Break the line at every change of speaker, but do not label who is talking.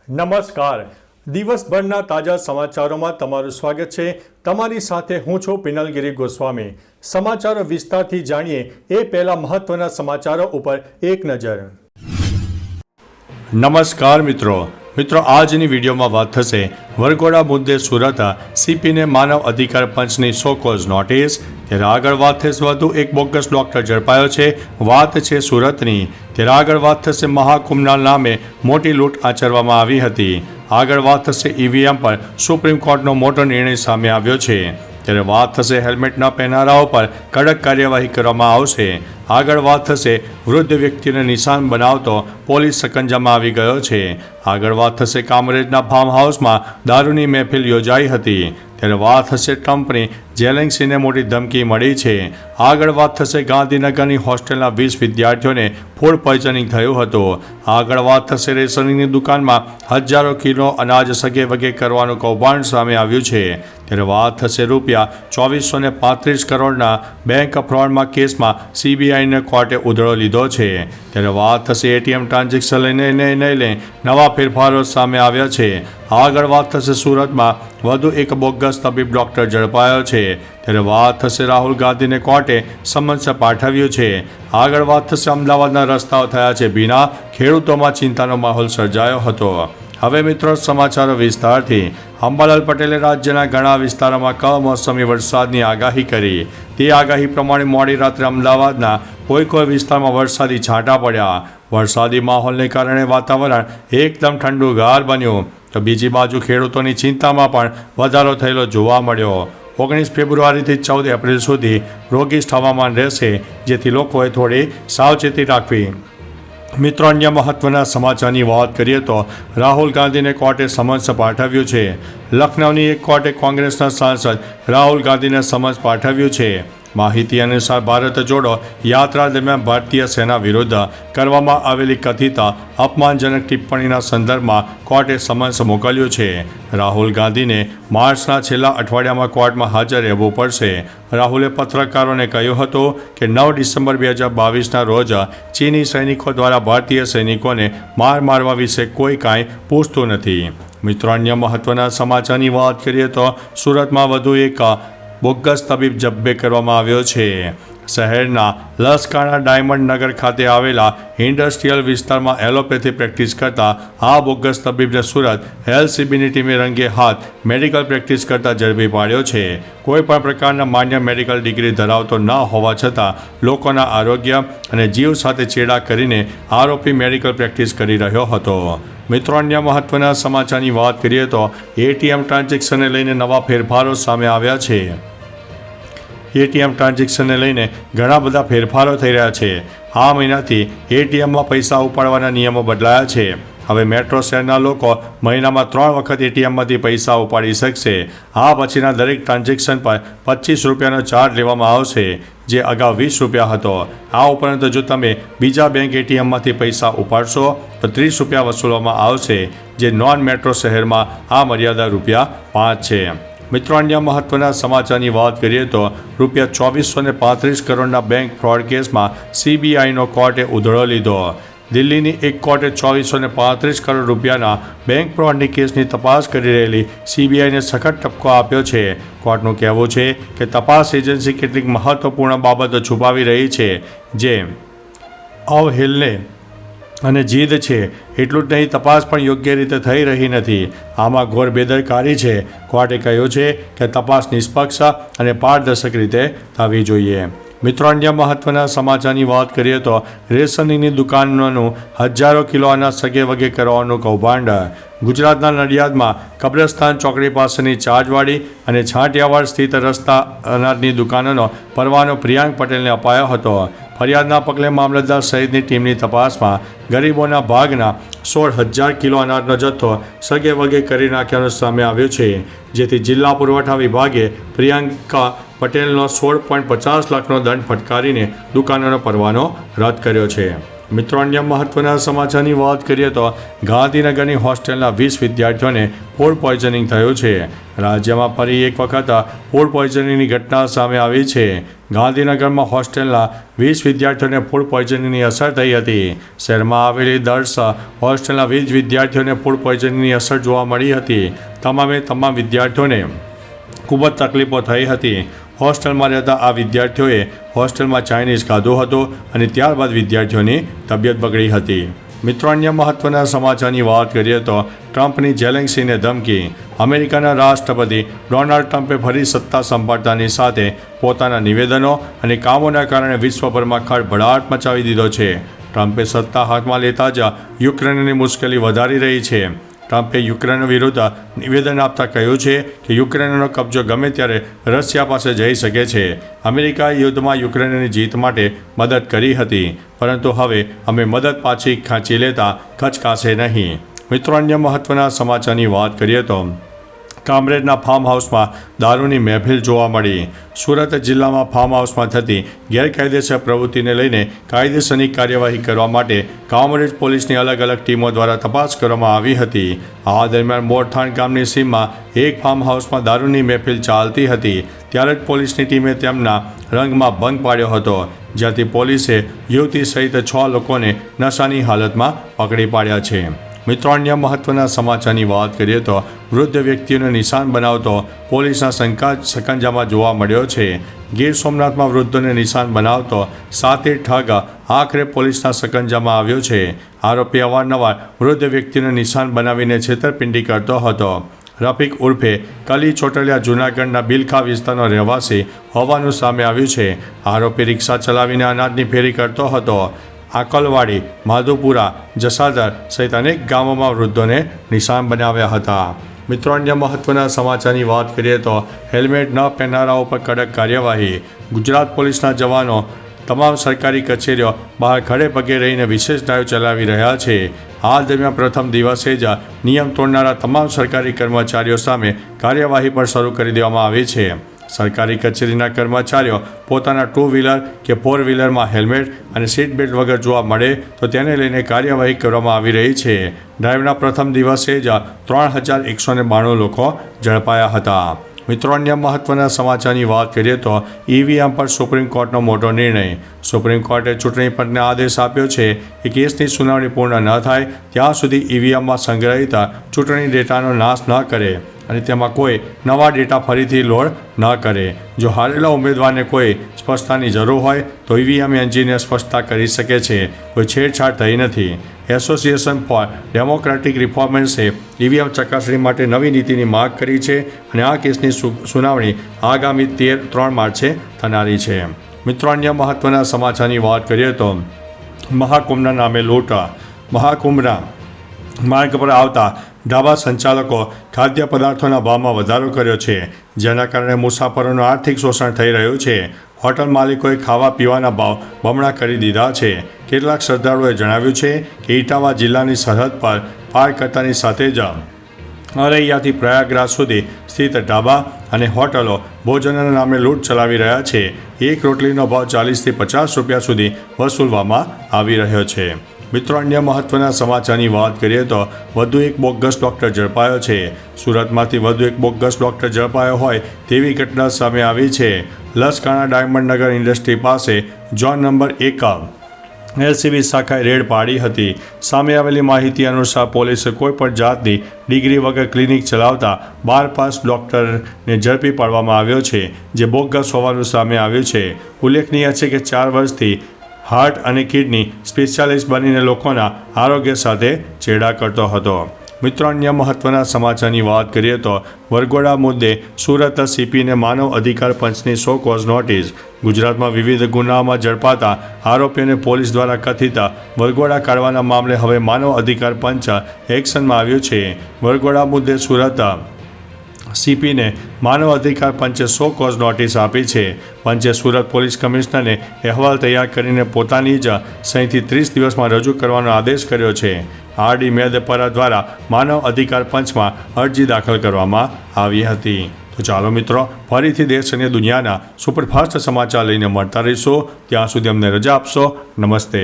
નમસ્કાર. દિવસભરના તાજા સમાચારોમાં તમારું સ્વાગત છે. તમારી સાથે હું છું પિનલગીરી ગોસ્વામી. સમાચારો વિસ્તારથી જાણીએ એ પહેલા મહત્વના સમાચારો ઉપર એક નજર. નમસ્કાર મિત્રો. આજની વિડીયોમાં વાત થશે વરઘોડા મુદ્દે સુરત સીપીને માનવ અધિકાર પંચની સોકોઝ નોટિસ. ત્યારે આગળ વાત થશે વધુ એક બોગસ ડોક્ટર ઝડપાયો છે. વાત છે સુરતની. ત્યારે આગળ વાત થશે મહાકુંભના નામે મોટી લૂંટ આચરવામાં આવી હતી. આગળ વાત થશે ઈવીએમ પર સુપ્રીમ કોર્ટનો મોટો નિર્ણય સામે આવ્યો છે. ત્યારે વાત થશે હેલ્મેટ ન પહેરનારાઓ પર કડક કાર્યવાહી કરવામાં આવશે. આગળ વાત થશે વૃદ્ધ વ્યક્તિને નિશાન બનાવતો પોલીસ સકંજામાં આવી ગયો છે. આગળ વાત થશે કામરેજના ફાર્મ હાઉસમાં દારૂની મહેફિલ યોજાઈ હતી. ત્યારે વાત થશે ટ્રમ્પની જેલેન્સીને મોટી ધમકી મળી છે. આગળ વાત થશે ગાંધીનગરની હોસ્ટેલના 20 વિદ્યાર્થીઓને ફૂડ પોઈઝનિંગ થયું હતું. આગળ વાત થશે રેશનિંગની દુકાનમાં હજારો કિલો અનાજ સગે વગે કરવાનું કૌભાંડ સામે આવ્યું છે. ત્યારે વાત થશે ₹2435 કરોડના બેંક ફ્રોડમાં કેસમાં CBIને કોર્ટે ઉધડો લીધો છે. ત્યારે વાત થશે ATM ટ્રાન્ઝેક્શન લઈને નવા ફેરફારો સામે આવ્યા છે. આગળ વાત થશે સુરતમાં વધુ એક બોગસ તબીબ ડોક્ટર ઝડપાયો છે. ત્યારે વાત થશે રાહુલ ગાંધીને કોર્ટે સમન્સ પાઠવ્યું છે. આગળ વાત થશે અમદાવાદના રસ્તાઓ થયા છે ભીના. ખેડૂતોમાં ચિંતાનો માહોલ સર્જાયો હતો. હવે મિત્રો સમાચારો વિસ્તારથી. અંબાલાલ પટેલે રાજ્યના ઘણા વિસ્તારોમાં કમોસમી વરસાદની આગાહી કરી. તે આગાહી પ્રમાણે મોડી રાત્રે અમદાવાદના કોઈ વિસ્તારમાં વરસાદી છાંટા પડ્યા. વરસાદી માહોલને કારણે વાતાવરણ એકદમ ઠંડુગાર બન્યું. તો બીજી બાજુ ખેડૂતોની ચિંતામાં પણ વધારો થયેલો જોવા મળ્યો. 19 ફેબ્રુઆરીથી 14 એપ્રિલ સુધી રોગીષ્ઠ હવામાન રહેશે, જેથી લોકોએ થોડી સાવચેતી રાખવી. મિત્રો, અન્ય મહત્વના સમાચારની વાત કરીએ તો રાહુલ ગાંધીને કોર્ટે સમન્સ પાઠવ્યું છે. લખનૌની એક કોર્ટે કોંગ્રેસના સાંસદ રાહુલ ગાંધીને સમન્સ પાઠવ્યું છે. માહિતી અનુસાર ભારત જોડો યાત્રા દરમિયાન ભારતીય સેના વિરુદ્ધ કરવામાં આવેલી કથિત અપમાનજનક ટિપ્પણીના સંદર્ભમાં કોર્ટે સમન્સ મોકલ્યું છે. રાહુલ ગાંધીને માર્ચના છેલ્લા અઠવાડિયામાં કોર્ટમાં હાજર રહેવું પડશે. રાહુલે પત્રકારોને કહ્યું હતું કે 9 ડિસેમ્બર 2022ના રોજ ચીની સૈનિકો દ્વારા ભારતીય સૈનિકોને મારવા વિશે કોઈ કાંઈ પૂછતું નથી. મિત્રો, અન્ય મહત્વના સમાચારની વાત કરીએ તો સુરતમાં વધુ એક બોગસ તબીબ જબ્બે કરવામાં આવ્યો છે. શહેરના લસકાણા ડાયમંડ નગર ખાતે આવેલા ઇન્ડસ્ટ્રીયલ વિસ્તારમાં એલોપેથી પ્રેક્ટિસ કરતા આ બોગસ તબીબને સુરત LCBની ટીમે રંગે હાથ મેડિકલ પ્રેક્ટિસ કરતા ઝડપી પાડ્યો છે. કોઈ પણ પ્રકારના માન્ય મેડિકલ ડિગ્રી ધરાવતો ન હોવા છતાં લોકોના આરોગ્ય અને જીવ સાથે ચેડા કરીને આરોપી મેડિકલ પ્રેક્ટિસ કરી રહ્યો હતો. મિત્રો, અન્ય મહત્વના સમાચારની વાત કરીએ તો ATM ટ્રાન્ઝેક્શનને લઈને નવા ફેરફારો સામે આવ્યા છે. ATM ટ્રાન્ઝેક્શનને લઈને ઘણા બધા ફેરફારો થઈ રહ્યા છે. આ મહિનાથી ATMમાં પૈસા ઉપાડવાના નિયમો બદલાયા છે. હવે મેટ્રો શહેરના લોકો મહિનામાં 3 વખત ATMમાંથી પૈસા ઉપાડી શકશે. આ પછીના દરેક ટ્રાન્ઝેક્શન પર ₹25નો ચાર્જ લેવામાં આવશે, જે અગાઉ ₹20 હતો. આ ઉપરાંત જો તમે બીજા બેંક ATMમાંથી પૈસા ઉપાડશો તો ₹30 વસૂલવામાં આવશે, જે નોન મેટ્રો શહેરમાં આ મર્યાદા ₹5 છે. મિત્રો, અન્ય મહત્વના સમાચારની વાત કરીએ તો ₹2435 કરોડના બેંક ફ્રોડ કેસમાં CBIનો કોર્ટે ઉધડો લીધો. દિલ્હીની એક કોર્ટે ₹2435 કરોડ રૂપિયાના બેંક ફ્રોડની કેસની તપાસ કરી રહેલી CBIને સખત ઠપકો આપ્યો છે. કોર્ટનું કહેવું છે કે તપાસ એજન્સી કેટલીક મહત્વપૂર્ણ બાબતો છુપાવી રહી છે, જે અવહેલને અને જીદ છે. એટલું જ નહીં, તપાસ પણ યોગ્ય રીતે થઈ રહી નથી. આમાં ઘોર બેદરકારી છે. કોર્ટે કહ્યું છે કે તપાસ નિષ્પક્ષ અને પારદર્શક રીતે થવી જોઈએ. મિત્રો, અન્ય મહત્વના સમાચારની વાત કરીએ તો રેશનિંગની દુકાનોનું હજારો કિલો અનાજ સગે વગે કરવાનું કૌભાંડ. ગુજરાતના નડિયાદમાં કબ્રસ્તાન ચોકડી પાસેની ચાર્જવાડી અને છાંટિયાવાડ સ્થિત રસ્તા અનાજની દુકાનોનો પરવાનો પ્રિયાંક પટેલને અપાયો હતો. ફરિયાદના પગલે મામલતદાર સહિતની ટીમની તપાસમાં ગરીબોના ભાગના 16,000 કિલો અનાજનો જથ્થો સગે વગે કરી નાખ્યાનું સામે આવ્યું છે, જેથી જિલ્લા પુરવઠા વિભાગે પ્રિયંકા પટેલનો 16.50 લાખનો દંડ ફટકારીને દુકાનોનો પરવાનો રદ કર્યો છે. મિત્રો અન્ય મહત્વના સમાચારની વાત કરીએ તો ગાંધીનગરની હોસ્ટેલના 20 વિદ્યાર્થીઓને ફૂડ પોઈઝનિંગ થયું છે. રાજ્યમાં ફરી એક વખત ફૂડ પોઈઝનિંગની ઘટના સામે આવી છે. ગાંધીનગરમાં હોસ્ટેલના 20 વિદ્યાર્થીઓને ફૂડ પોઈઝનિંગની અસર થઈ હતી. શહેરમાં આવેલી દર્શ હોસ્ટેલના 20 વિદ્યાર્થીઓને ફૂડ પોઈઝનિંગની અસર જોવા મળી હતી. તમામ વિદ્યાર્થીઓને ખૂબ જ તકલીફો થઈ હતી. હોસ્ટેલમાં રહેતા આ વિદ્યાર્થીઓએ હોસ્ટેલમાં ચાઇનીઝ ખાધું હતું અને ત્યારબાદ વિદ્યાર્થીઓની તબિયત બગડી હતી. મિત્રો અન્ય મહત્વના સમાચારની વાત કરીએ તો ટ્રમ્પની જેલેન્સીને ધમકી. અમેરિકાના રાષ્ટ્રપતિ ડોનાલ્ડ ટ્રમ્પે ફરી સત્તા સંભાળતાની સાથે પોતાના નિવેદનો અને કામોના કારણે વિશ્વભરમાં ખળભળાટ મચાવી દીધો છે. ટ્રમ્પે સત્તા હાથમાં લેતા જ યુક્રેનની મુશ્કેલી વધારી રહી છે. ટ્રમ્પે યુક્રેન વિરુદ્ધ નિવેદન આપતા કહ્યું છે કે યુક્રેનનો કબજો ગમે ત્યારે રશિયા પાસે જઈ શકે છે. અમેરિકાએ યુદ્ધમાં યુક્રેનની જીત માટે મદદ કરી હતી, પરંતુ હવે અમે મદદ પાછી ખેંચી લેતા ખચકાશે નહીં. મિત્રો અન્ય મહત્વના સમાચારની વાત કરીએ તો કામરેજના ફાર્મ હાઉસમાં દારૂની મહેફિલ જોવા મળી. સુરત જિલ્લામાં ફાર્મ હાઉસમાં થતી ગેરકાયદેસર પ્રવૃત્તિને લઈને કાયદેસરની કાર્યવાહી કરવા માટે કામરેજ પોલીસની અલગ અલગ ટીમો દ્વારા તપાસ કરવામાં આવી હતી. આ દરમિયાન મોરથાણ ગામની સીમમાં એક ફાર્મ હાઉસમાં દારૂની મહેફિલ ચાલતી હતી. ત્યારે જ પોલીસની ટીમે તેમના રંગમાં ભંગ પાડ્યો હતો, જ્યાંથી પોલીસે યુવતી સહિત 6 લોકોને નશાની હાલતમાં પકડી પાડ્યા છે. મિત્રો અન્ય મહત્વના સમાચારની વાત કરીએ તો વૃદ્ધ વ્યક્તિઓને નિશાન બનાવતો પોલીસના સકંજામાં જોવા મળ્યો છે. ગીર સોમનાથમાં વૃદ્ધોને નિશાન બનાવતો સાથી ઠગ આખરે પોલીસના સકંજામાં આવ્યો છે. આરોપી અવારનવાર વૃદ્ધ વ્યક્તિને નિશાન બનાવીને છેતરપિંડી કરતો હતો. રફીક ઉર્ફે કલી ચોટલિયા જૂનાગઢના બિલખા વિસ્તારનો રહેવાસી હોવાનું સામે આવ્યું છે. આરોપી રિક્ષા ચલાવીને અનાજની ફેરી કરતો હતો. આકલવાડી, માધુપુરા, જસાદર સહિત અનેક ગામોમાં વૃદ્ધોને નિશાન બનાવ્યા હતા. મિત્રો અન્ય મહત્વના સમાચારની વાત કરીએ તો હેલ્મેટ ન પહેરનારાઓ પર કડક કાર્યવાહી. ગુજરાત પોલીસના જવાનો તમામ સરકારી કચેરીઓ બહાર ખડે પગે રહીને વિશેષ ડ્રાઈવ ચલાવી રહ્યા છે. આ દરમિયાન પ્રથમ દિવસે જ નિયમ તોડનારા તમામ સરકારી કર્મચારીઓ સામે કાર્યવાહી પણ શરૂ કરી દેવામાં આવી છે. સરકારી કચેરીના કર્મચારીઓ પોતાના 2 વ્હીલર કે 4 વ્હીલરમાં હેલ્મેટ અને સીટ બેલ્ટ વગર જોવા મળે તો તેને લઈને કાર્યવાહી કરવામાં આવી રહી છે. ડ્રાઈવના પ્રથમ દિવસે જ 3192 લોકો ઝડપાયા હતા. મિત્રો અન્ય મહત્વના સમાચારની વાત કરીએ તો ઈવીએમ પર સુપ્રીમ કોર્ટનો મોટો નિર્ણય. સુપ્રીમ કોર્ટે ચૂંટણી પંચને આદેશ આપ્યો છે કે કેસની સુનાવણી પૂર્ણ ન થાય ત્યાં સુધી ઈવીએમમાં સંગ્રહિત ચૂંટણી ડેટાનો નાશ ન કરે અને તેમાં કોઈ નવા ડેટા ફરીથી લોડ ન કરે. જો હારેલા ઉમેદવારને કોઈ સ્પષ્ટતાની જરૂર હોય તો ઈવીએમ એન્જિને સ્પષ્ટતા કરી શકે છે. કોઈ છેડછાડ થઈ નથી. એસોસિએશન ફોર ડેમોક્રેટિક રિફોર્મર્સે ઈવીએમ ચકાસણી માટે નવી નીતિની માંગ કરી છે અને આ કેસની સુનાવણી આગામી 3 માર્ચે થનારી છે. મિત્રો અન્ય મહત્વના સમાચારની વાત કરીએ તો મહાકુંભના નામે લૂંટ. મહાકુંભના માર્ગ પર આવતા ઢાબા સંચાલકો ખાદ્ય પદાર્થોના ભાવમાં વધારો કર્યો છે, જેના કારણે મુસાફરોનું આર્થિક શોષણ થઈ રહ્યું છે. હોટલ માલિકોએ ખાવા પીવાના ભાવ બમણા કરી દીધા છે. કેટલાક શ્રદ્ધાળુઓએ જણાવ્યું છે કે ઇટાવા જિલ્લાની સરહદ પર પાર કરતાની સાથે જ અરૈયાથી પ્રયાગરાજ સુધી સ્થિત ઢાબા અને હોટલો ભોજનના નામે લૂંટ ચલાવી રહ્યા છે. એક રોટલીનો ભાવ 40 થી 50 રૂપિયા સુધી વસૂલવામાં આવી રહ્યો છે. મિત્રો અન્ય મહત્વના સમાચારની વાત કરીએ તો વધુ એક બોગસ ડૉક્ટર ઝડપાયો છે. સુરતમાંથી વધુ એક બોગસ ડૉક્ટર ઝડપાયો હોય તેવી ઘટના સામે આવી છે. લસકાણા ડાયમંડ નગર ઇન્ડસ્ટ્રી પાસે ઝોન નંબર 1 એલસીબી શાખાએ રેડ પાડી હતી. સામે આવેલી માહિતી અનુસાર પોલીસે કોઈપણ જાતની ડિગ્રી વગર ક્લિનિક ચલાવતા 12 પાસ ડૉક્ટરને ઝડપી પાડવામાં આવ્યો છે, જે બોગસ હોવાનું સામે આવ્યું છે. ઉલ્લેખનીય છે કે 4 વર્ષથી હાર્ટ અને કિડની સ્પેશિયાલિસ્ટ બનીને લોકોના આરોગ્ય સાથે ચેડા કરતો હતો. મિત્રો અન્ય મહત્વના સમાચારની વાત કરીએ તો વરઘોડા મુદ્દે સુરત સીપીને માનવ અધિકાર પંચની 100 કોઝ નોટિસ. ગુજરાતમાં વિવિધ ગુનાઓમાં ઝડપાતા આરોપીઓને પોલીસ દ્વારા કથિત વરઘોડા કાઢવાના મામલે હવે માનવ અધિકાર પંચ એક્શનમાં આવ્યું છે. વરઘોડા મુદ્દે સુરત સીપીને માનવ અધિકાર પંચે 100 કોઝ નોટિસ આપી છે. પંચે સુરત પોલીસ કમિશનરને અહેવાલ તૈયાર કરીને પોતાની જ સહીથી 30 દિવસમાં રજૂ કરવાનો આદેશ કર્યો છે. આરડી મેદપરા દ્વારા માનવ અધિકાર પંચમાં અરજી દાખલ કરવામાં આવી હતી. તો ચાલો મિત્રો, ફરીથી દેશ અને દુનિયાના સુપરફાસ્ટ સમાચાર લઈને મળતા રહીશું. ત્યાં સુધી અમને રજા આપશો. નમસ્તે.